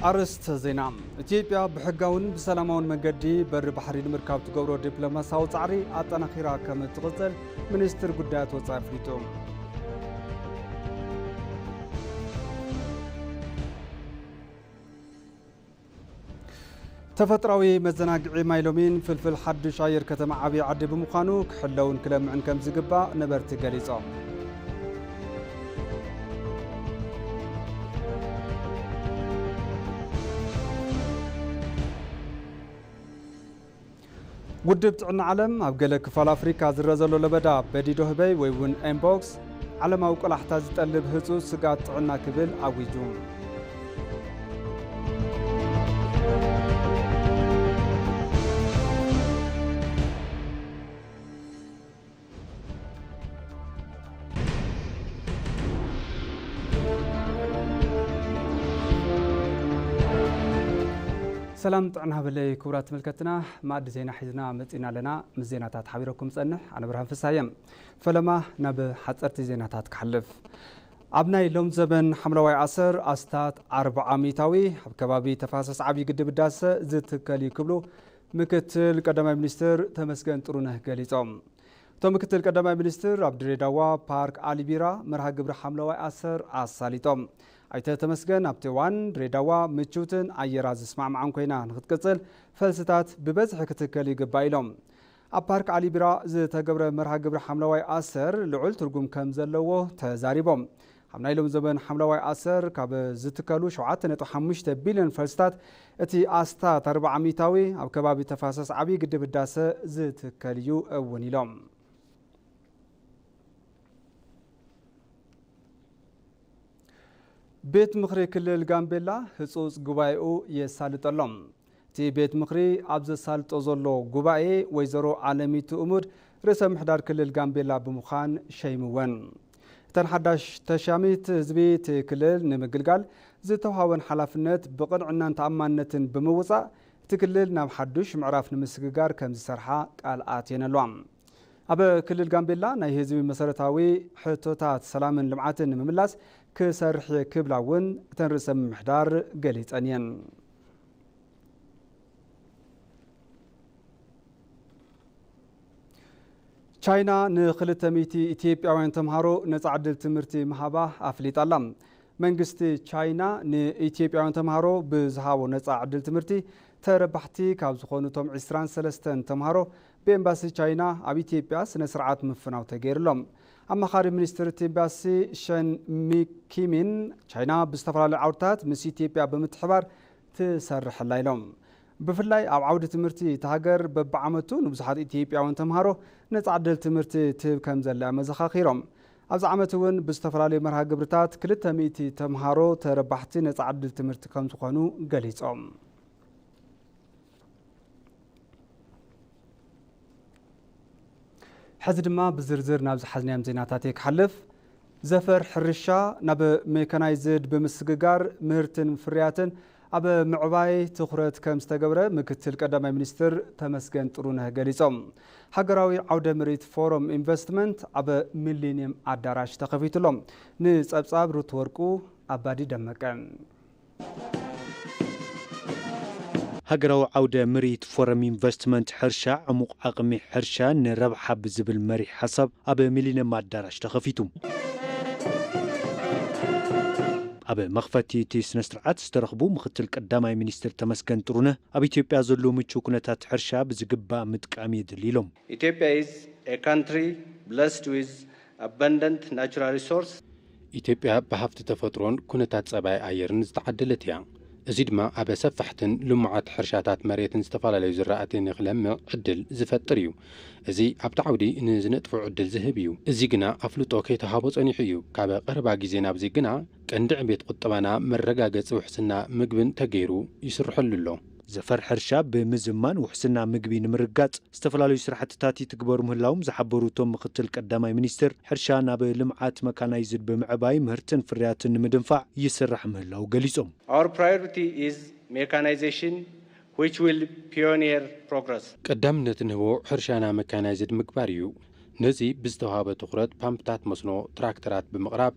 أرست زينام إثيوبيا بحقاون بسلامون منقدي بر بحري المركب تقبرو دبلوماساو تعري أطانا خيرا كم تغزل منستر قدات وصافريتو تفتراوي مزناقعي مايلومين فلفل حد شاير كتم عبي عدي بمخانو كحلون كلام عن كم زقبا نبرت قليصا ودبت عن علم أبقى كفال أفريقيا زرزلو لبدا بديدو هبي ويون إنبوكس علم أوكل أحتاج تقلب هسوس سقاط عنا كبل أويجوم سلام طعنا بلي كورات ملكتنا ما أدي زينا حيزنا متينا لنا مزيناتات حبيركم صنح أنا برهان في السايم فلما نب حترتي زيناتات كحلف عبناي لوم زبن حملوي عصر أستات 400 كبابي تفاسس عبي قد بداسة زت كالي كبلو مكتل قدامي منستر تمسكن ترونه قاليتهم تو مكتل قدامي منستر عبد الريداوا بارك علي بيرا مرها قبر حملوي عصر عصاليتهم أيته تمسكن أبتوان ريداوا متشوتن أيراز اسمع معهم كينا نختقصل فلسطات ببزح كتكالي قبايلهم أبارك علي برا زي تقبر مرها قبر حملواي آسر لعل ترقم كمزلوه تزاريبهم حمنايلهم زبن حملواي آسر كاب زتكالو شعات نتو 5 بليون فلسطات اتي آستات 400 أو كبابي تفاسس عبي قد بداسة زتكاليو أونيلهم بيت مخري كل الجامبيلا هصوص قبائو يسالط اللهم تي بيت مخري أبز سالط أزلو قبائي ويزرو عالمي تأمر رسم محدار كل الجامبيلا بمخان شيموان تنحداش تشاميت زبيت كلل نمقلقال زتوهاون حلافنت بقنعنا تأمانة بموصع تكلل نام حدوش معراف نمسققار كمز سرحا قال آتين اللوام أبا كل الجامبيلا نايهزوي مسارتاوي حتوتات سلام لمعاتن مملاس كسرح كبلاون تنرسم محدار قليت أنين تشاينا نخلتميتي إثيوبياوين تمهارو نتعدل تمرتي محابا أفليت ألم منغستي تشاينا نإثيوبياوين تمهارو بزهاو نتعدل تمرتي تربحتي كابزخونو توم 23 تمهارو بإمباسي تشاينا أب إثيوبيا سنسرعات مفناو تغير لهم أما خارج منستر تيمباسي شن ميكيمين تشاينا بستفرال العورتات مس إثيوبيا بمتحبار تسرح الليلهم بفلاي أو عودة تمرتي تهاجر ببعمتو نبزحات إثيوبيا وانتمهارو نتعدل تمرتي تب كمزل مزخاخيرهم أبز عمتون بستفرال مرها قبرتات كلتا ميتي تمهارو تربحتي نتعدل تمرتي كم تخانو قليتهم حزد ما بزرزر نابز حزنيام زيناتاتيك حلف زفر حرشا ناب ميكانايزد بمسققار مهرتن فرياتن أب معباي تخرت كم استقبره مكتل قدامي منستر تمسكن ترونه قليصهم حقراوي عودة مريت فورم انفستمنت أب ملينيوم عداراش تخفيت لهم نيز أبصاب روتوركو أبادي دمكان هاجرو عودة مريت فورم انفستمنت حرشا عمق أقمي حرشا نربح بزبل مري حسب أب ملينيوم عداراش تخفيتهم أب مخفتي تيس نسترعات استرخبو مختل قدامي منستر تمسكن ترونه أب إثيوبيا زلو متشو كنتات حرشا بزقبا متقامي دليلهم Ethiopia is a country blessed with abundant natural resource. إثيوبيا بحفت تفترون كنتات سباي أيرن استعدلت يعني أزيد ما أبا سفحتن لمعات حرشاتات مريتن استفالة زراعتين يخلم عدل زفتريو أزي أبتعودي إن زنطفع عدل زهبيو أزي قنا أفلوتو كي تهابط أنيحيو كابا قربا جيزينا بزي قنا كندع بيت قطبانا مرقاقت وحسنا مقبن تغيرو يسرحلو زفر حرشا بمزمان وحسنا مقبين مرقات استفلالو يسرحت تاتي تكبر مهلاوم زحبرو توم مختل قدامي منستر حرشا ناب لمعات مكانايزد بمعباي مهرتن فرياتن مدنفع يسرح مهلاو قليسهم Our priority is mechanization which will pioneer progress. قدامنا نهو حرشانا مكانايزد مقباريو نزي بزتوهابة تخرط بامبتات مصنو تراكترات بمقراب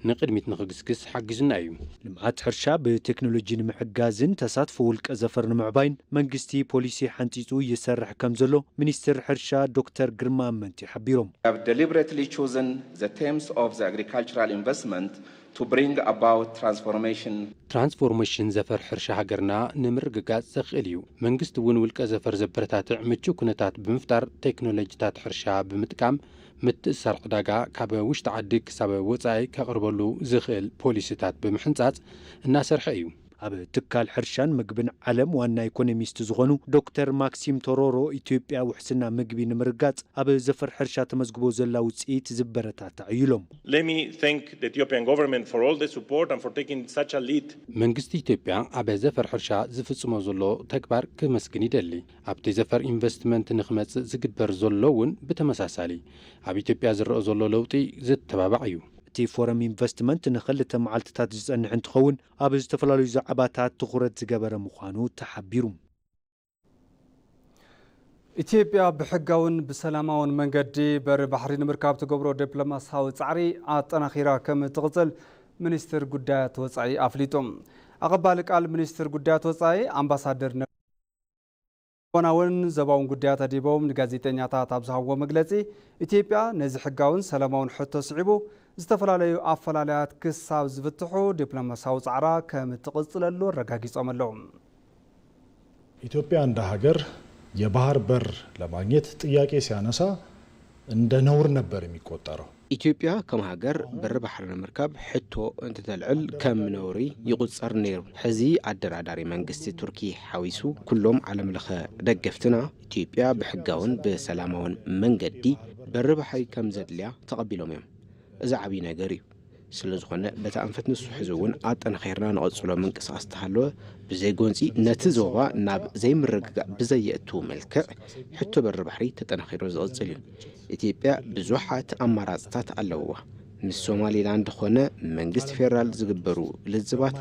ንቅድሚት ንኽግስግስ ሓጊዙና እዩ። ልምዓት ሕርሻ ብቴክኖሎጂ ንምሕጋዝን ተሳትፎ ውልቀ ዘፈር ንምዕባይን መንግስቲ ፖሊሲ ሓንፂፁ ይሰርሕ ከም ዘሎ ሚኒስትር ሕርሻ ዶክተር ግርማ ኣመንቲ ሓቢሮም። We have deliberately chosen the terms of the agricultural investment to bring about ትራንስፎርሜሽን ዘፈር ሕርሻ ሃገርና ንምርግጋጽ ዘኽእል እዩ። መንግስቲ እውን ውልቀ ዘፈር ዘበረታትዕ ምቹው ኩነታት ብምፍጣር ቴክኖሎጂታት ሕርሻ ብምጥቃም ምትእስሳር ዕዳጋ ካብ ውሽጢ ዓዲ ክሳብ ወጻኢ ከቕርበሉ ዝኽእል ፖሊሲታት ብምሕንጻጽ እናሰርሐ እዩ። ኣብ ትካል ሕርሻን ምግብን ዓለም ዋና ኢኮኖሚስት ዝኾኑ ዶክተር ማክሲም ቶሮሮ ኢትዮጵያ ውሕስና ምግቢ ንምርጋጽ ኣብ ዘፈር ሕርሻ ተመዝግቦ ዘላ ውጽኢት ዝበረታትዕ ኢሎም። Let me thank the Ethiopian government for all the support and for taking such a lead. መንግስቲ ኢትዮጵያ ኣብ ዘፈር ሕርሻ ዝፍጽሞ ዘሎ ተግባር ክመስግን ይደሊ። ኣብቲ ዘፈር ኢንቨስትመንት ንኽመጽእ ዝግበር ዘሎ እውን ብተመሳሳሊ ኣብ ኢትዮጵያ ዝረአ ዘሎ ለውጢ ዝተባባዕ እዩ። እቲ ፎረም ኢንቨስትመንት ንኽልተ መዓልትታት ዝጸንሕ እንትኸውን ኣብ ዝተፈላለዩ ዛዕባታት ትኹረት ዝገበረ ምዃኑ ተሓቢሩ። ኢትዮጵያ ብሕጋውን ብሰላማውን መንገዲ በሪ ባሕሪ ንምርካብ ትገብሮ ዲፕሎማስያዊ ጻዕሪ ኣጠናኺራ ከም ትቕጽል ሚኒስትር ጉዳያት ወጻኢ ኣፍሊጦም። ኣቐባሊ ቃል ሚኒስትር ጉዳያት ወጻኢ ኣምባሳደር ውን ዘባውን ጉዳያት ኣዲቦም ንጋዜጠኛታት ኣብ ዝሃብዎ መግለጺ ኢትዮጵያ ነዚ ሕጋውን ሰላማውን ሕቶ ስዒቡ ዝተፈላለዩ ኣፈላላያት ክሳብ ዝፍትሑ ዲፕሎማስያዊ ጻዕራ ከም ትቕጽለሉ ረጋጊጾም ኣለዉ። ኢትዮጵያ እንደ ሀገር የባህር በር ለማግኘት ጥያቄ ሲያነሳ እንደ ነውር ነበር የሚቆጠረው። ኢትዮጵያ ከም ሃገር በር ባሕሪ ንምርካብ ሕቶ እንትተልዕል ከም ነውሪ ይቁጸር ነይሩ። ሕዚ ኣደራዳሪ መንግስቲ ቱርኪ ሓዊሱ ኩሎም ዓለም ለኸ ደገፍትና ኢትዮጵያ ብሕጋውን ብሰላማውን መንገዲ በር ባሕሪ ከም ዘድልያ ተቐቢሎም እዮም። እዚ ዓብይ ነገር እዩ። ስለዝኾነ በታ ኣንፈት ንሱ ሕዚ እውን ኣጠናኺርና ንቐጽሎ ምንቅስቓስ ተሃለወ ብዘይጎንፂ ነቲ ዞባ ናብ ዘይምርግጋእ ብዘየእትው መልክዕ ሕቶ በር ባሕሪ ተጠናኺሩ ዝቕጽል እዩ። ኢትዮጵያ ብዙሓት ኣማራጽታት ኣለውዋ። ምስ ሶማሌላንድ ኾነ መንግስቲ ፌደራል ዝግበሩ ልዝባት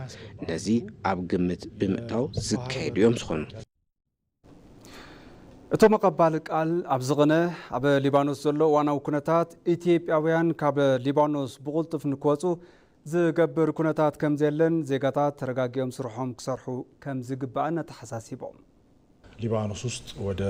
ነዚ ኣብ ግምት ብምእታው ዝካየዱ እዮም ዝኾኑ። እቶም ኣቐባሊ ቃል ኣብ ዝቕነ ኣብ ሊባኖስ ዘሎ ዋናዊ ኩነታት ኢትዮጵያውያን ካብ ሊባኖስ ብቕልጡፍ ንክወፁ ዝገብር ኩነታት ከም ዘለን ዜጋታት ተረጋጊኦም ስርሖም ክሰርሑ ከም ዝግባእን ተሓሳሲቦም። ሊባኖስ ውስጥ ወደ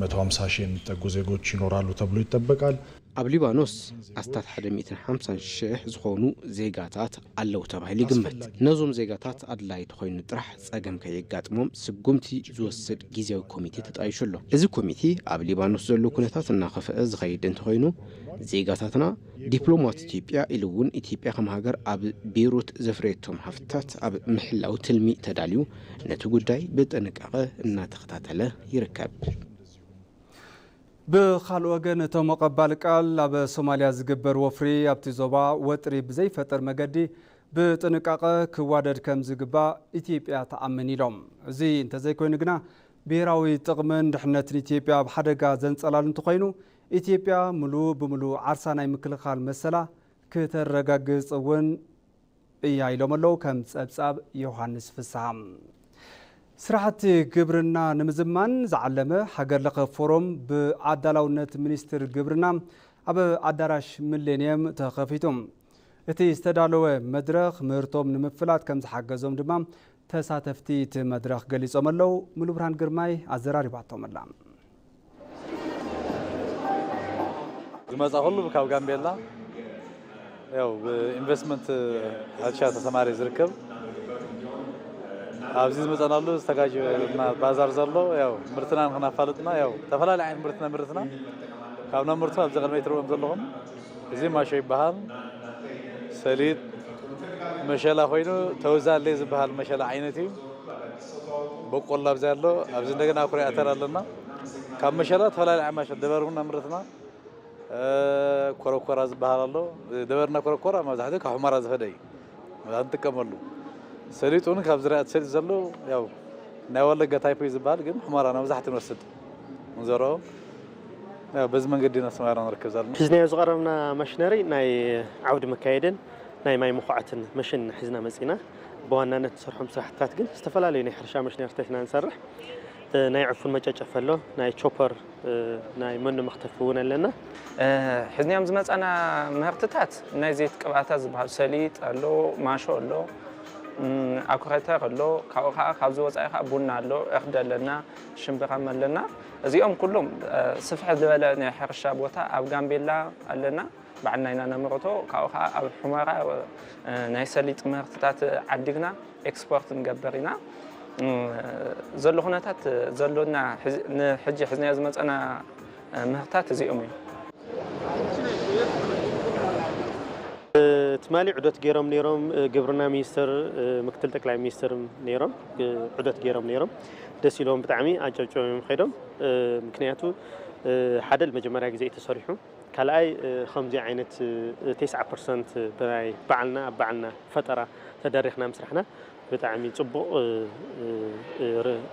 150 ሺህ የሚጠጉ ዜጎች ይኖራሉ ተብሎ ይጠበቃል። ኣብ ሊባኖስ ኣስታት 150 ሺህ ዝኾኑ ዜጋታት ኣለው ተባሂሉ ይግመት። ነዞም ዜጋታት ኣድላይ ተኾይኑ ጥራሕ ጸገም ከየጋጥሞም ስጉምቲ ዝወስድ ጊዜያዊ ኮሚቴ ተጣይሹሎ። እዚ ኮሚቴ ኣብ ሊባኖስ ዘሎ ኩነታት እናኸፍአ ዝኸይድ እንተኾይኑ ዜጋታትና ዲፕሎማት ኢትዮጵያ ኢሉ እውን ኢትዮጵያ ከም ሃገር ኣብ ቤይሩት ዘፍረየቶም ሃፍትታት ኣብ ምሕላው ትልሚ ተዳልዩ ነቲ ጉዳይ ብጥንቃቐ እናተኸታተለ ይርከብ። ብኻልእ ወገን እቶም ኣቐባሊ ቃል ኣብ ሶማልያ ዝግበር ወፍሪ ኣብቲ ዞባ ወጥሪ ብዘይፈጠር መገዲ ብጥንቃቐ ክዋደድ ከም ዝግባእ ኢትዮጵያ ተኣምን ኢሎም። እዚ እንተዘይኮይኑ ግና ብሄራዊ ጥቕምን ድሕነትን ኢትዮጵያ ኣብ ሓደጋ ዘንጸላል እንተኾይኑ ኢትዮጵያ ሙሉእ ብምሉእ ዓርሳ ናይ ምክልኻል መሰላ ክተረጋግጽ እውን እያ ኢሎም ኣለዉ። ከም ጸብጻብ ዮሃንስ ፍስሓ ስራሕቲ ግብርና ንምዝማን ዝዓለመ ሃገር ለኸ ፎረም ብኣዳላውነት ሚኒስትር ግብርና ኣብ ኣዳራሽ ሚሌንየም ተኸፊቶም እቲ ዝተዳለወ መድረኽ ምህርቶም ንምፍላጥ ከም ዝሓገዞም ድማ ተሳተፍቲ እቲ መድረኽ ገሊጾም ኣለዉ። ሙሉ ብርሃን ግርማይ ኣዘራሪባቶም ኣላ። ዝመጻ ሁሉ ካብ ጋምቤላ ያው በኢንቨስትመንት ሕርሻ ተሰማሪ ዝርከብ ኣብዚ ዝመጻናሉ ዝተጋጀና ባዛር ዘሎ ያው ምርትና ንኽናፋልጥና ያው ተፈላለየ ዓይነት ምርትና ካብና ምርቱ ኣብ ዘቐድመ ትርኦም ዘለኹም እዚ ማሾ ይበሃል። ሰሊጥ መሸላ ኮይኑ ተወዛለ ዝበሃል መሸላ ዓይነት እዩ። በቆሎ ኣብዚ ኣሎ። ኣብዚ እንደገና ኩሪ ኣተር ኣለና። ካብ መሸላ ተፈላለየ ዓይነት ማሾ ደበርና ምርትና ኮረኮራ ዝበሃል ኣሎ። ደበርና ኮረኮራ መብዛሕትኡ ካብ ሑመራ ዝኸደ እዩ ንጥቀመሉ። ሰሊጡን ካብ ዝራእቲ ሰሊጥ ዘሎ ያው ናይ ወለጋ ታይፕ ዝበሃል ግን ሑመራ መብዛሕትኡ ንወስድ ንዘረኦ ያው በዚ መንገዲ ነስማራ ንርከብ ዘለና። ሒዝናዮ ዝቐረብና ማሽነሪ ናይ ዓውዲ መካየድን ናይ ማይ መኹዓትን መሽን ሒዝና መፂና ብዋናነት ንሰርሖም ስራሕትታት ግን ዝተፈላለዩ ናይ ሕርሻ ማሽነሪታት ኢና ንሰርሕ። ናይ ዕፉን መጨጨፍ ኣሎ ናይ ቾፐር ናይ መኖ መክተፍ እውን ኣለና ሕዝንያም ዝመፃና ምህርትታት ናይ ዘይት ቅብኣታት ዝበሃሉ ሰሊጥ ኣሎ ማሾ ኣሎ አኩራተር ኣሎ ካብኡ ከዓ ካብ ዝወፃኢ ከዓ ቡና ኣሎ እኽሊ ኣለና ሽምብራ ኣለና እዚኦም ኩሎም ስፍሕ ዝበለ ናይ ሕርሻ ቦታ ኣብ ጋምቤላ ኣለና ባዕልና ኢና ነምርቶ ካብኡ ከዓ ኣብ ሑመራ ናይ ሰሊጥ ምህርትታት ዓዲግና ኤክስፖርት ንገበር ኢና ዘሎ ኩነታት ዘሎና ንሕጂ ሕዝንያ ዝመፀና ምህርትታት እዚኦም እዮም ትማሊ ዑደት ገይሮም ነይሮም ግብርና ሚኒስተር ምክትል ጠቅላይ ሚኒስተር ነይሮም ዑደት ገይሮም ነይሮም ደስ ኢሎም ብጣዕሚ ኣጨብጨቦም ኸይዶም ምክንያቱ ሓደ መጀመርያ ግዜ ተሰሪሑ ካልኣይ ከምዚ ዓይነት 90% ብናይ ባዕልና ፈጠራ ተደሪኽና ምስራሕና ብጣዕሚ ጽቡቕ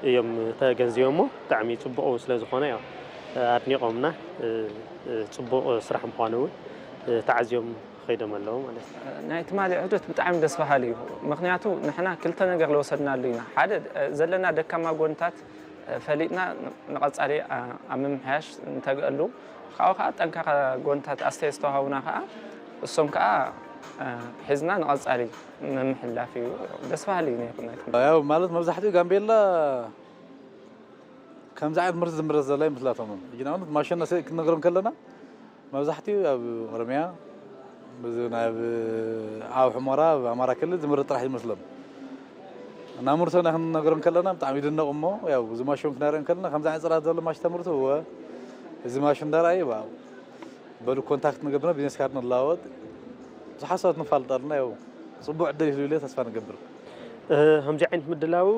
እዮም ተገንዚቦሞ ብጣዕሚ ጽቡቕ ስለ ዝኾነ ያው ኣድኒቖምና ጽቡቕ ስራሕ ምዃኑ ተዓዝዮም ኸይዶም ኣለዎ ማለት ናይ ትማሊ ዑደት ብጣዕሚ ደስ በሃሊ እዩ ምክንያቱ ንሕና ክልተ ነገር ለወሰድናሉ ኢና ሓደ ዘለና ደካማ ጎንታት ፈሊጥና ንቐጻሊ ኣብ ምምሕያሽ እንተግአሉ ካብኡ ከዓ ጠንካራ ጎንታት ኣስተያየት ዝተዋሃቡና ከዓ እሶም ከዓ ሒዝና ንቐጻሊ ምምሕላፍ እዩ ደስ በሃሊ እዩ ያው ማለት መብዛሕትኡ ጋምቤላ ከምዚ ዓይነት ምርት ዝምረት ዘላ ይመስላቶም ግን አሁን ማሽን ክንነግሮም ከለና መብዛሕትኡ ኣብ ኦሮሚያ ኣብ ሑመራ በአማራ ክልል ዝምረት ጥራሕ ይመስሎም እና ምርቶና ክንነግሮም ከለና ብጣዕሚ ይድነቁ እሞ ያው እዚ ማሽን ክነሪኦም ከለና ከምዚ ዓይነት ፅራት ዘሎ ማሽን ተምርቱ እዚ ማሽን ደራይ በሉ ኮንታክት ንገብርና ቢዝነስ ካርድ ንላወጥ ብዙሓት ሰባት ንፋልጣልና ያው ፅቡቅ ዕድል ይህሉ ኢለ ተስፋ ንገብር ከምዚ ዓይነት ምድላው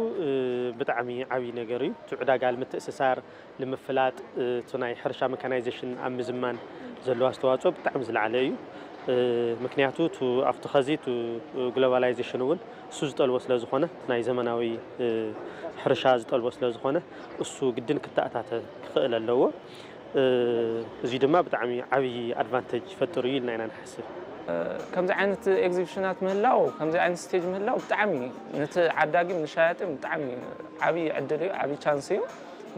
ብጣዕሚ ዓብይ ነገር እዩ እቲ ዕዳጋ ንምትእስሳር ንምፍላጥ እቲ ናይ ሕርሻ ሜካናይዜሽን ኣብ ምዝማን ዘለዎ ኣስተዋፅኦ ብጣዕሚ ዝለዓለ እዩ ምክንያቱ ኣብቲ ኸዚ ግሎባላይዜሽን እውን እሱ ዝጠልቦ ስለ ዝኾነ ናይ ዘመናዊ ሕርሻ ዝጠልቦ ስለ ዝኾነ እሱ ግድን ክተኣታተ ክኽእል ኣለዎ እዚ ድማ ብጣዕሚ ዓብይ ኣድቫንቴጅ ይፈጥር እዩ ኢልና ኢና ንሓስብ ከምዚ ዓይነት ኤግዚቢሽናት ምህላው ከምዚ ዓይነት ስቴጅ ምህላው ብጣዕሚ ነቲ ዓዳጊ ንሻያጥን ብጣዕሚ ዓብይ ዕድል እዩ ዓብይ ቻንስ እዩ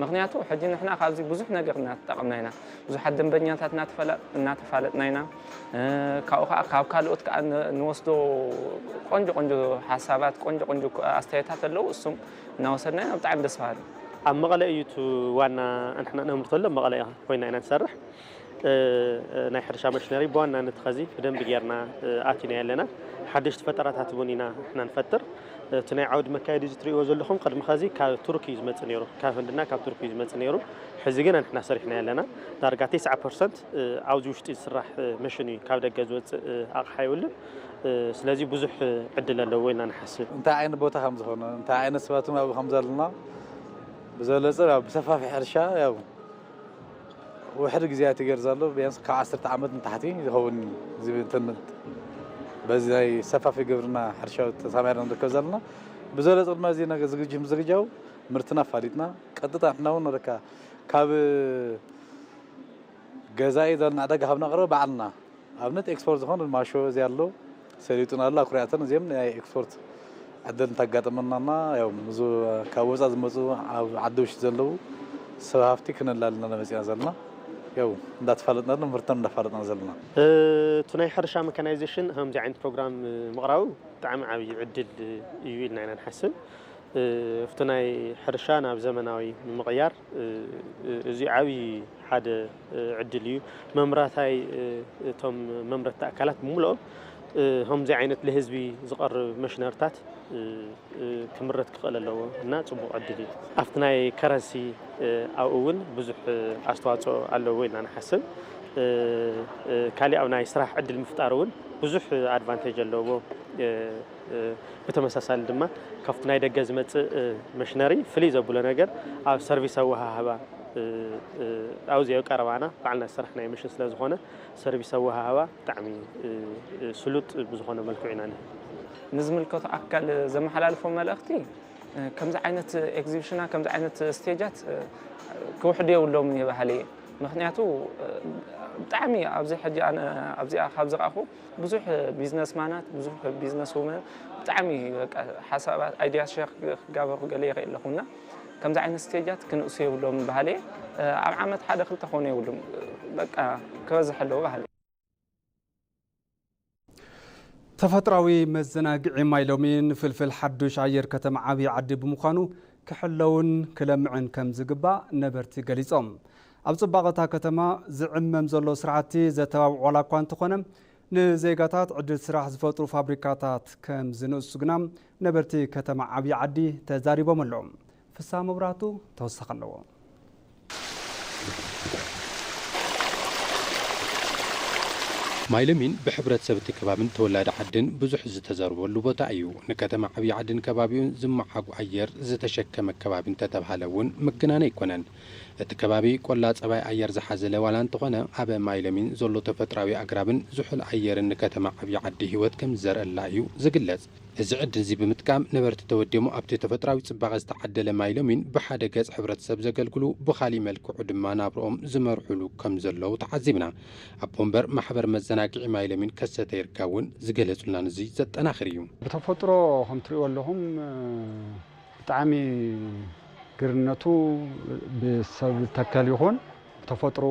ምክንያቱ ሕጂ ንሕና ካብዚ ብዙሕ ነገር እናተጠቐምና ኢና ብዙሓት ደንበኛታት እናተፋለጥና ኢና ካብኡ ከዓ ካብ ካልኦት ከዓ ንወስዶ ቆንጆ ሓሳባት ቆንጆ ኣስተያየታት ኣለዉ እሱም እናወሰድና ኢና ብጣዕሚ ደስ በሃሊ ኣብ መቐለ እዩ እቲ ዋና ንሕና ነምርተሎ መቐለ ኮይና ኢና ንሰርሕ ናይ ሕርሻ መሽነሪ ብዋናነት ኸዚ ብደንቢ ጌርና ኣቲና ኣለና ሓደሽቲ ፈጠራታት እውን ኢና ንሕና ንፈጥር እቲ ናይ ዓውዲ መካየዲ ዝትሪእዎ ዘለኹም ቅድሚ ኸዚ ካብ ቱርኪ ዝመፅእ ነይሩ ካብ ህንድና ካብ ቱርኪ ዝመፅእ ነይሩ ሕዚ ግን ንሕና ሰሪሕና ኣለና ዳርጋ 90% ኣብዚ ውሽጢ ዝስራሕ መሽን እዩ ካብ ደገ ዝወፅእ ኣቕሓ ይብልን ስለዚ ብዙሕ ዕድል ኣለዎ ኢልና ንሓስብ እንታይ ዓይነት ቦታ ከም ዝኾነ እንታይ ዓይነት ሰባት ኣብኡ ከም ዘለና ብዘለፀ ብሰፋፊ ሕርሻ ያው ውሕድ ግዜያት ይገር ዘሎ ቢያንስ ካብ 10 ዓመት ንታሕቲ ዝኸውን በዚ ናይ ሰፋፊ ግብርና ሕርሻዊ ተሰማርና ንርከብ ዘለና ብዘለፀ ድማ እዚ ነገር ዝግጅው ምርትና ፋሊጥና ቀጥታ ንሕና እውን ነረካ ካብ ገዛኢ ዘለና ዕዳጋ ካብ ነቕርበ ባዕልና ኣብነት ኤክስፖርት ዝኾነ ማሾ እዚ ኣሎ ሰሊጡን ኣሎ ኣኩሪያተን እዚኦም ናይ ኤክስፖርት ዕድል እንተጋጥመናና ያው ካብ ወፃእ ዝመፁ ኣብ ዓዲ ውሽጢ ዘለዉ ሰብ ሃፍቲ ክንላልና ነመፅና ዘለና ያው እንዳተፋለጥና ምርተን እንዳፋለጥና ዘለና እቲ ናይ ሕርሻ ሜካናይዜሽን ከምዚ ዓይነት ፕሮግራም ምቕራቡ ብጣዕሚ ዓብይ ዕድል እዩ ኢልና ኢና ንሓስብ ኣብቲ ናይ ሕርሻ ናብ ዘመናዊ ንምቕያር እዚ ዓብይ ሓደ ዕድል እዩ መምራታይ እቶም መምረቲ ኣካላት ብምልኦም ከምዚ ዓይነት ለህዝቢ ዝቐርብ መሽነርታት ክምረት ክኽእል ኣለዎ እና ፅቡቕ ዕድል እዩ ኣብቲ ናይ ከረንሲ ኣብኡ እውን ብዙሕ ኣስተዋፅኦ ኣለዎ ኢልና ንሓስብ ካሊእ ኣብ ናይ ስራሕ ዕድል ምፍጣር እውን ብዙሕ ኣድቫንቴጅ ኣለዎ ብተመሳሳሊ ድማ ካብቲ ናይ ደገ ዝመፅእ መሽነሪ ፍልይ ዘብሎ ነገር ኣብ ሰርቪስ ኣወሃህባ ኣብዚኦ ቀረባና ባዕልና ስራሕ ናይ መሽን ስለ ዝኾነ ሰርቪስ ኣወሃህባ ብጣዕሚ ስሉጥ ብዝኾነ መልክዑ ኢና ንዝምልከቱ ኣካል ዘመሓላልፎ መልእኽቲ ከምዚ ዓይነት ኤግዚቢሽና ከምዚ ዓይነት ስቴጃት ክውሕዱ የብሎምን እየ ባህሊ ምክንያቱ ብጣዕሚ ኣብዚ ሕጂ ኣነ ኣብዚኣ ካብ ዝረኣኹ ብዙሕ ቢዝነስማናት ብዙሕ ቢዝነስ ውመን ብጣዕሚ ሓሳባት ኣይድያ ሸር ክጋበሩ ገለ ይርኢ ኣለኹና ከምዚ ዓይነት ስቴጃት ክንእሱ የብሎም ባህሌ ኣብ ዓመት ሓደ ክልተ ኾነ የብሎም በቃ ከበዝሕ ኣለዎ ባህሌ ተፈጥራዊ መዘናግዒ ማይ ሎሚን ፍልፍል ሓዱሽ ኣየር ከተማ ዓብዪ ዓዲ ብምዃኑ ክሕለውን ክለምዕን ከም ዝግባእ ነበርቲ ገሊጾም ኣብ ጽባቐታ ከተማ ዝዕመም ዘሎ ስራሕቲ ዘተባብዖ ዋላ እኳ እንተኾነ ንዜጋታት ዕድል ስራሕ ዝፈጥሩ ፋብሪካታት ከም ዝንእሱ ግና ነበርቲ ከተማ ዓብዪ ዓዲ ተዛሪቦም ኣለዎም ፍሳ መብራቱ ተወሳኺ ኣለዎ ማይ ሎሚን ብሕብረተሰብ እቲ ከባቢን ተወላዲ ዓድን ብዙሕ ዝተዘርበሉ ቦታ እዩ ንከተማ ዓብዪ ዓድን ከባቢውን ዝመዓጉ ኣየር ዝተሸከመ ከባቢ እንተተባሃለ እውን ምግናነ ኣይኮነን እቲ ከባቢ ቆላ ጸባይ ኣየር ዝሓዘለ ዋላ እንተኾነ ኣበ ማይ ሎሚን ዘሎ ተፈጥራዊ ኣግራብን ዝሑል ኣየርን ንከተማ ዓብዪ ዓዲ ህይወት ከም ዝዘርአላ እዩ ዝግለጽ እዚ ዕድል እዚ ብምጥቃም ነበርቲ ተወዲሙ ኣብቲ ተፈጥራዊ ጽባቐ ዝተዓደለ ማይ ሎሚን ብሓደ ገጽ ሕብረተሰብ ዘገልግሉ ብኻሊእ መልክዑ ድማ ናብርኦም ዝመርሑሉ ከም ዘለዉ ተዓዚብና ኣብ ቦምበር ማሕበር መዘናግዒ ማይ ሎሚን ከሰተ ይርካብ እውን ዝገለጹልና ንዚ ዘጠናኽር እዩ ብተፈጥሮ ከም ትሪእዎ ኣለኹም ብጣዕሚ ግርነቱ ብሰብ ተከል ይኹን ብተፈጥሮ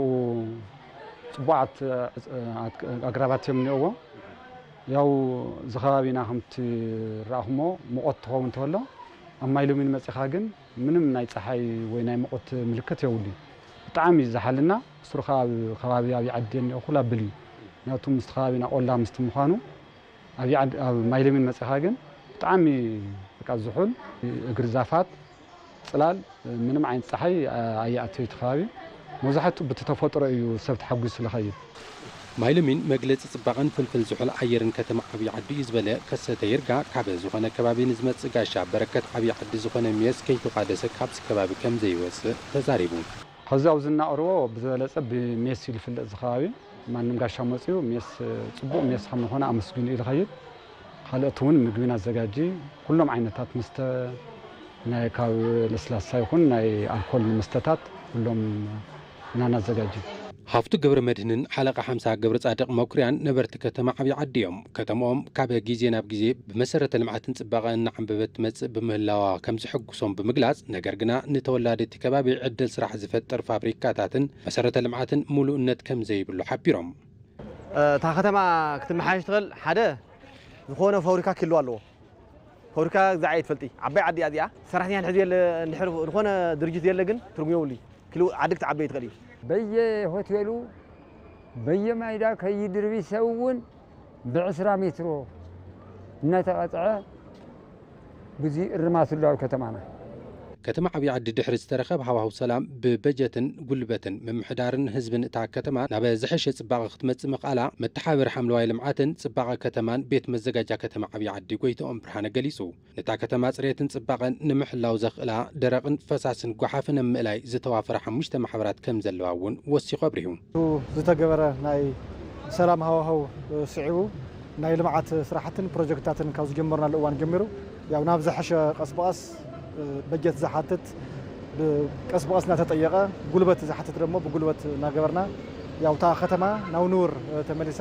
ጽቡዓት ኣግራባት እዮም እኒአዎ ያው ዝኸባቢና ከምቲ ረኣኹሞ ሙቐት ትኸውን እንተሎ ኣብ ማይ ሎሚን መፂኻ ግን ምንም ናይ ፀሓይ ወይ ናይ ሙቐት ምልክት የብሉን ብጣዕሚ ዝሓልና ስሩ ከባቢ ኣብዪ ዓዲ እኒኦ ኩሉ ኣብል እዩ ምክንያቱ ምስቲ ከባቢና ቆላ ምስቲ ምዃኑ ኣብ ማይ ሎሚን መፂኻ ግን ብጣዕሚ በቃ ዝሑል እግሪ ዛፋት ጽላል ምንም ዓይነት ፀሓይ ኣየኣትዮ እቲ ከባቢ መብዛሕትኡ በቲ ተፈጥሮ እዩ ሰብ ተሓጒሱ ዝኸይድ ማይ ሎሚን መግለፂ ጽባቐን ፍልፍል ዝሑል ኣየርን ከተማ ዓብዪ ዓዲ እዩ ዝበለ ከሰተ ይርጋ ካብ ዝኾነ ከባቢ ንዝመጽእ ጋሻ በረከት ዓብዪ ዓዲ ዝኾነ ሜስ ከይተቋደሰ ካብዚ ከባቢ ከም ዘይወፅእ ተዛሪቡ ከዚ ኣብዚ እናቕርቦ ብዝበለፀ ብሜስ እዩ ዝፍለጥ እዚ ከባቢ ማንም ጋሻ መፅኡ ሜስ ጽቡቕ ሜስ ከም ዝኾነ ኣመስግኑ እዩ ዝኸይድ ካልኦት እውን ምግቢ ኣዘጋጂ ኩሎም ዓይነታት መስተ ናይ ካብ ለስላሳ ይኹን ናይ ኣልኮል መስተታት ኩሎም ኢና እናዘጋጂ ሃፍቱ ገብረ መድህንን ሓለቃ 50 ገብረ ጻድቕ መኩርያን ነበርቲ ከተማ ዓብዪ ዓዲ እዮም ከተማኦም ካብ ግዜ ናብ ግዜ ብመሰረተ ልምዓትን ጽባቐ እናዓንበበት መጽእ ብምህላዋ ከም ዝሕጉሶም ብምግላጽ ነገር ግና ንተወላዲ እቲ ከባቢ ዕድል ስራሕ ዝፈጥር ፋብሪካታትን መሰረተ ልምዓትን ሙሉእነት ከም ዘይብሉ ሓቢሮም እታ ከተማ ክትመሓየሽ ትኽእል ሓደ ዝኾነ ፋብሪካ ክህልዎ ኣለዎ ፋብሪካ ዛዕይ ትፈልጢ ዓባይ ዓዲ እዚኣ ሰራሕተኛ ንሕዚ ዝኾነ ድርጅት የለ ግን ትርጉም የብሉ ክሉ ዓዲ ክትዓበይ ትኽእል እዩ በየሆቴሉ በየማይዳ ከይድርቢ ሰውን ብ20 ሜትሮ እናተቐጽዐ ብዙ እርማት ለው ከተማና ከተማ ዓብዪ ዓዲ ድሕሪ ዝተረኸብ ሃዋህው ሰላም ብበጀትን ጉልበትን ምምሕዳርን ህዝብን እታ ከተማ ናብ ዝሐሸ ጽባቐ ክትመጽእ ምኽኣላ መተሓባበሪ ሓምለዋይ ልምዓትን ጽባቐ ከተማን ቤት መዘጋጃ ከተማ ዓብዪ ዓዲ ጎይቶኦም ብርሃነ ገሊጹ ነታ ከተማ ጽሬትን ጽባቐን ንምሕላው ዘኽእላ ደረቕን ፈሳስን ጓሓፍን ምእላይ ዝተዋፈረ 5 ማሕበራት ከም ዘለዋ እውን ወሲኹ ኣብሪሁ ዝተገበረ ናይ ሰላም ሃዋህው ስዒቡ ናይ ልምዓት ስራሕትን ፕሮጀክታትን ካብ ዝጀመርናሉ እዋን ጀሚሩ ያው ናብ ዝሐሸ ቀስ በቀስ በጀት ዝሓትት ቀስ በቀስ እናተጠየቀ ጉልበት ዝሓትት ደግሞ ብጉልበት እናገበርና ያው ታ ከተማ ናብ ንቡር ተመሊሳ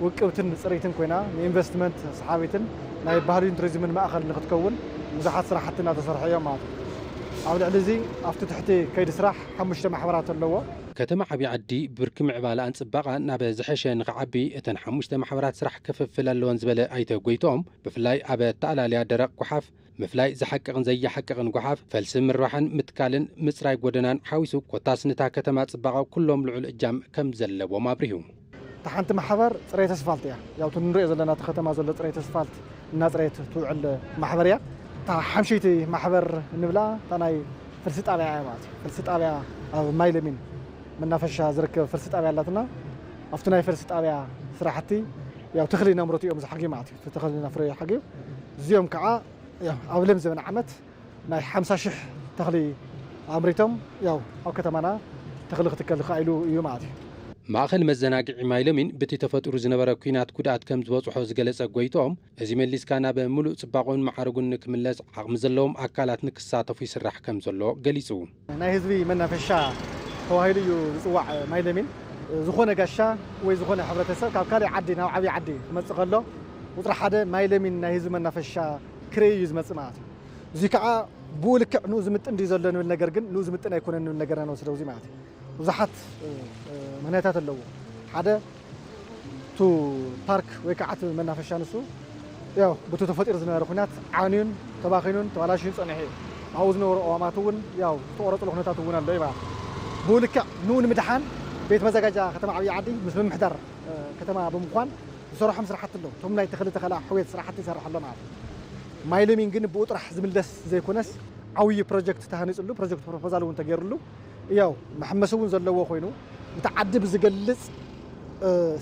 ውቅብትን ፅሬትን ኮይና ንኢንቨስትመንት ሰሓቢትን ናይ ባህልን ቱሪዝምን ማእኸል ንክትከውን ብዙሓት ስራሕቲ እናተሰርሐ እዮም ማለት እዩ ኣብ ልዕሊ እዚ ኣብቲ ትሕቲ ከይዲ ስራሕ 5 ማሕበራት ኣለዎ ከተማ ዓብዪ ዓዲ ብርኪ ምዕባላን ጽባቐ ናብ ዝሐሸ ንኽዓቢ እተን 5 ማሕበራት ስራሕ ክፍፍል ኣለወን ዝበለ ኣይተ ጎይቶኦም ብፍላይ ኣብ ተኣላልያ ደረቕ ጓሓፍ ምፍላይ ዝሓቅቕን ዘየሓቅቕን ጓሓፍ ፈልሲ ምርባሕን ምትካልን ምፅራይ ጎደናን ሓዊሱ ኮታስ ነታ ከተማ ጽባቐ ኩሎም ልዑል እጃም ከም ዘለዎም ኣብሪሁ እታ ሓንቲ ማሕበር ፅሬት ኣስፋልት እያ ያው ንሪኦ ዘለና እቲ ከተማ ዘሎ ፅሬት ኣስፋልት እናፅሬት ትውዕል ማሕበር እያ እታ ሓምሸይቲ ማሕበር ንብላ እታ ናይ ፍልሲ ጣብያ እያ ማለት እዩ ፍልሲ ጣብያ ኣብ ማይ ሎሚን መናፈሻ ዝርከብ ፍልሲ ጣብያ ኣላትና ኣብቲ ናይ ፍልሲ ጣብያ ስራሕቲ ያው ተኽሊ ነምረቱ እዮም ዝሓግዩ ማለት እዩ ተኽሊ ነፍሪ ሓግዩ እዚኦም ከዓ ኣብ ለም ዘበን ዓመት ናይ 50,000 ተኽሊ ኣምሪቶም ያው ኣብ ከተማና ተኽሊ ክትከል ክኢሉ እዩ ማለት እዩ ማእኸል መዘናግዒ ማይ ሎሚን በቲ ተፈጥሩ ዝነበረ ኩናት ጉድኣት ከም ዝበፅሖ ዝገለጸ ጎይቶኦም እዚ መሊስካ ናብ ሙሉእ ጽባቐን ማዕረጉን ንክምለስ ዓቕሚ ዘለዎም ኣካላት ንክሳተፉ ይስራሕ ከም ዘሎ ገሊጹ ናይ ህዝቢ መናፈሻ ተባሂሉ እዩ ዝፅዋዕ ማይ ሎሚን ዝኾነ ጋሻ ወይ ዝኾነ ሕብረተሰብ ካብ ካልእ ዓዲ ናብ ዓብዪ ዓዲ ክመጽእ ከሎ ቁጥሪ ሓደ ማይ ሎሚን ናይ ህዝቢ መናፈሻ ክረይ እዩ ዝመጽእ ማለት እዩ زي كع بولك نوز متن دي زلنا من النجار جن نوز متن يكون إنه النجار أنا وسلوزي معتي وزحت مناتات اللو هذا تو بارك ويكعت من نافشان السو ياو بتو تفطير زنا رخنات عانين تباخينون توالاشين صنعي عاوزنا واماتون ياو تورط الخنات تون الله يبا بولك نون مدحان بيت مزاجا ختم عبي عدي مسلم محضر كتما بمخوان بصراحه مسرحت له ثم لا يتخلى تخلا حويت صراحه يسرح له معه مايلمين ግን بوطرح زملس زي كونس عوي بروجكت تهانيصلو بروجكت بروبوزال وون تغيرلو ياو محمسون زلو خوينو متعدب زገልጽ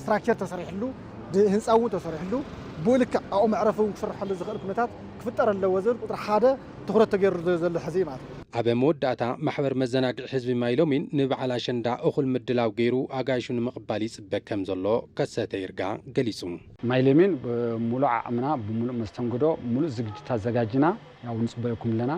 ستراكشر تسريحلو هنصاو تسريحلو بولك او معرفون كسرحلو زغل كنتات كفطر اللوزل قطر حاده تخرت تغير زل حزي ማለት አበ መወዳእታ ማሕበር መዘናግዒ ህዝቢ ማይሎሚን ንበዓል አሸንዳ እኹል ምድላው ገይሩ አጋይሹ ንምቕባል ይጽበቅ ከም ዘሎ ከሰተ ይርጋ ገሊጹ ማይሎሚን ሙሉእ ዓቕምና ብሙሉእ መስተንግዶ ሙሉእ ዝግጅት አዘጋጅና ያው ንጽበየኩም ለና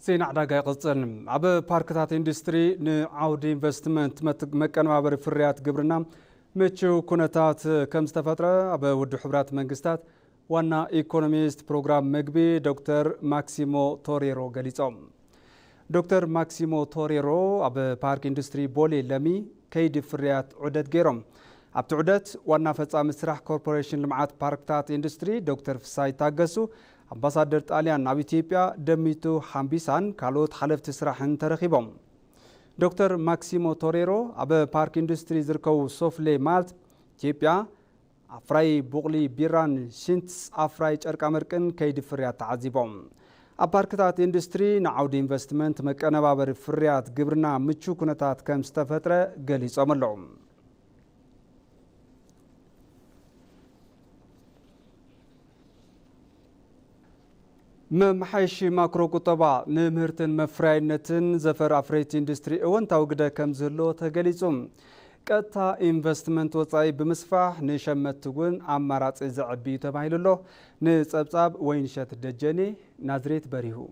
زين عداقة قصن عب باركتات اندستري نعود انفستمنت مكانوابر فريات قبرنا متشو كونتات كم فترة عب ود حبرات منقستات وانا ايكونوميست بروغرام مقبي دكتور ماكسيمو توريرو قليصوم دكتور ماكسيمو توريرو عب بارك اندستري بولي لمي كيد فريات عدد غيرهم عب تعدد وانا فتاة مسرح كوربوريشن لمعات باركتات اندستري دكتور فساي تاقسو أمباسادر طاليان ناب إثيوبيا دميتو حامبيسان كالوت حلفت سراحن ترخيبهم دكتور ماكسيمو توريرو أب بارك اندستري زركو سوفلي مالت إثيوبيا أفراي بوغلي بيران شنتس أفراي جرك أمريكان كيد فريات تعذيبهم أب باركتات اندستري نعود انفستمنت مكانا بابر فريات قبرنا متشو كنتات كم ستفترة قليس أمرلهم ممحيش ماكرو قطبا نمهرتن مفراينتن زفر أفريت اندستري اون تاوغدا كمزلو تغليزوم كتا انفستمنت وصاي بمسفاح نشمت تقول عمارات زعبي تبايلو نصبصاب وينشات دجاني نازريت بريهو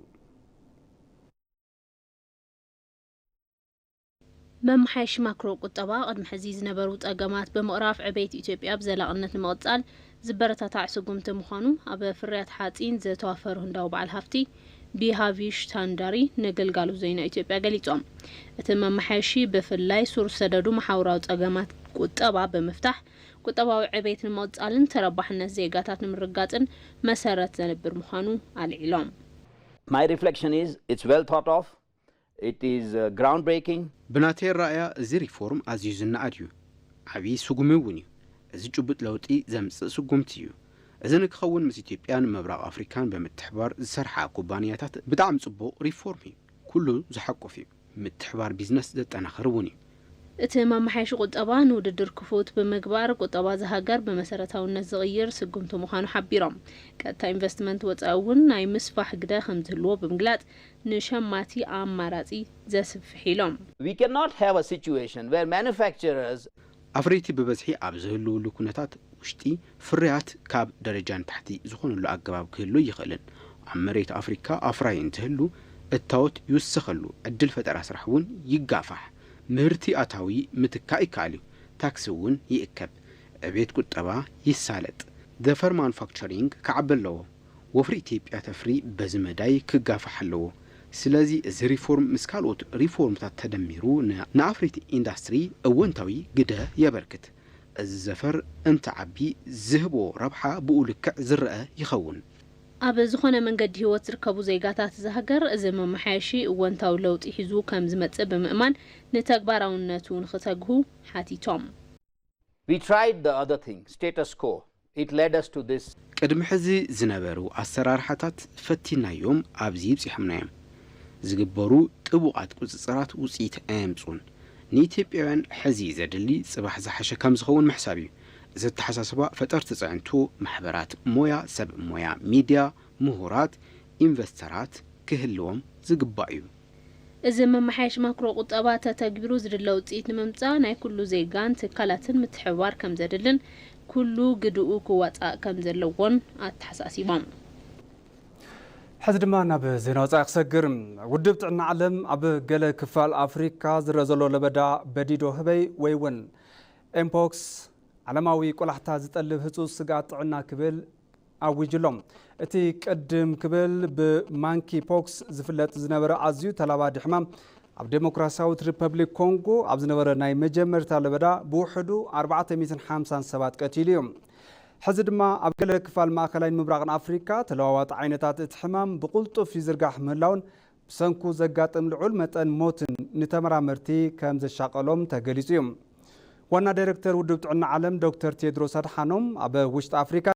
ممحيش ماكرو قطبا قدم حزيز نبروت أقامات بمقراف عبيت إثيوبيا بزلاقنة المقصال زبرتا تعسقوم تمخانو أبا فريات حاتين زتوافر هنداو بعل هفتي بيهافيش تانداري نقل قالو زينا إثيوبيا قليتهم اتم محاشي بفلاي سور سددو محاورات أقامات قطبا بمفتاح قطبا عبيت المقصالن تربح الناس زيقاتات نمرقاتن مسارات زنبر مخانو على العلام. My reflection is it's well thought of. It is groundbreaking. بناتي الرأي زي ريفورم عزيزنا أديو عبي سوغميوني إذا جبت لوتي زمس سوغمتيو إذا نكخون مس إثيوبيان مبرق أفريكان بمتحبار زرحة كوبانياتات بدعم صبو ريفورمي كله زحقو فيه متحبار بيزنس دت أنا خروني اتمام محيش قطبا نوددر كفوت بمقبار قطبا زهاجر بمسارتها النزغير سقمتو مخانو حبيرام كتا انفستمنت وتأون ناي مسفح قدا خمتلو بمقلات نشماتي عماراتي زاسف حيلهم. We cannot have a situation where manufacturers أفريتي ببزحي أبزهلو لكونتات وشتي فريات كاب درجان تحتي زخون اللو أقباب كهلو يخلن عمريت أفريكا أفراين تهلو التاوت يوسخلو عدل فترة سرحون يقافح مهرتي أتاوي متكاي كاليو تاكسون يأكب عبيت قطبا يسالت دفر مانفاكتشرينج كعبلو وفريتي بياتفري بزمداي كقافح اللو سلازي زي ريفورم مسكالوت ريفورم تتدميرو نافريتي اندستري اوانتاوي قدا يبركت الزفر انت عبي زهبو ربحة بقولك زرقة يخون أب زخونة من قد هيوت ركبو زيقاتات زهجر زي محاشي وانتاو لوت يحزو كم زمت بمأمان نتاقبارون نتون ختاقهو حاتي توم. We tried the other thing, status quo. It led us to this. قدم حزي زنبرو أسرار حتات فتينا يوم أبزيب سيحمنايم زقبرو طبوقات قصصرات وصيت أمسون نيتيبيان حزي زدلي صباح زحشة كم زخون محسابي زد حساسبا فترت تسعنتو محبرات مويا سب مويا ميديا مهورات انفسترات كهلوم زقبايو إذا ما محيش ماكرو قطبات تكبرو زدلو وصيت نممتا ناي كلو زيغان تكالاتن متحوار كم زدلن كلو قدوو كواتاء كم زلوون اتحساسيبان حزدمانا بزينا وصاق سجر ودبت عنا علم أب جل كفال أفريقيا زرزلو لبدا بديدو هبي ويون إمبوكس علماوي كل احتاج تقلب هتوس سقاط عنا كبل أو جلهم اتي قدم كبل بمانكي بوكس زفلت زنبر عزيو تلابا حمام عب ديمقراسية ريبابليك كونغو عب زنبر ناي مجمر تلبدا بوحدو 457 قتيليوم حزد ما أبقل كفال ماخلين مبرغن أفريقيا تلوات عينتات اتحمام بقلتو في زرقاح ملاون بسنكو زقات العلمة موتن نتمرا مرتي كامز الشاقلوم تقليسيوم وانا ديركتور ودبت عنا علم دكتور تيدروس أدحانوم أبا وشت أفريقيا